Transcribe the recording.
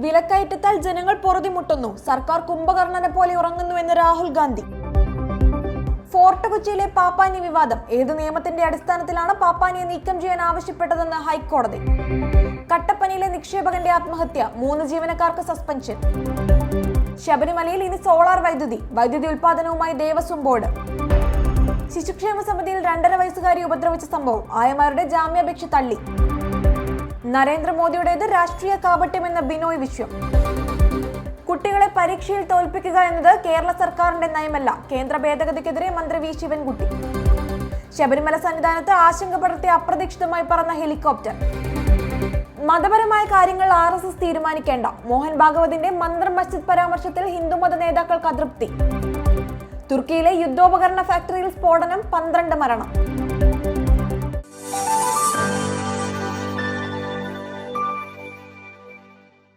വിലക്കയറ്റത്താൽ ജനങ്ങൾ പൊറുതിമുട്ടുന്നു. സർക്കാർ കുംഭകർണനെ പോലെ ഉറങ്ങുന്നുവെന്ന് രാഹുൽ ഗാന്ധി. ഫോർട്ട് കൊച്ചിയിലെ പാപ്പാനി വിവാദം. ഏത് നിയമത്തിന്റെ അടിസ്ഥാനത്തിലാണ് പാപ്പാനിയെ നീക്കം ചെയ്യാൻ ആവശ്യപ്പെട്ടതെന്ന് ഹൈക്കോടതി. കട്ടപ്പനയിലെ നിക്ഷേപകന്റെ ആത്മഹത്യ. 3 ജീവനക്കാർക്ക് സസ്പെൻഷൻ. ശബരിമലയിൽ ഇനി സോളാർ വൈദ്യുതി ഉൽപാദനവുമായി ദേവസ്വം ബോർഡ്. ശിശുക്ഷേമ സമിതിയിൽ 2.5 വയസ്സുകാരി ഉപദ്രവിച്ച സംഭവം. ആയമാരുടെ ജാമ്യാപേക്ഷ തള്ളി. നരേന്ദ്രമോദിയുടേത് രാഷ്ട്രീയ കാപട്യമെന്ന ബിനോയ് വിശ്വം. കുട്ടികളെ പരീക്ഷയിൽ തോൽപ്പിക്കുക എന്നത് കേരള സർക്കാരിന്റെ നയമല്ല. കേന്ദ്ര ഭേദഗതിക്കെതിരെ മന്ത്രി വി ശിവൻകുട്ടി. ശബരിമല സന്നിധാനത്ത് ആശങ്ക പടർത്തി അപ്രതീക്ഷിതമായി പറന്ന ഹെലികോപ്റ്റർ. മതപരമായ കാര്യങ്ങൾ RSS തീരുമാനിക്കേണ്ട. മോഹൻ ഭാഗവതിന്റെ മന്ദർ മസ്ജിദ് പരാമർശത്തിൽ ഹിന്ദുമത നേതാക്കൾക്ക് അതൃപ്തി. തുർക്കിയിലെ യുദ്ധോപകരണ ഫാക്ടറിയിൽ സ്ഫോടനം, 12 മരണം.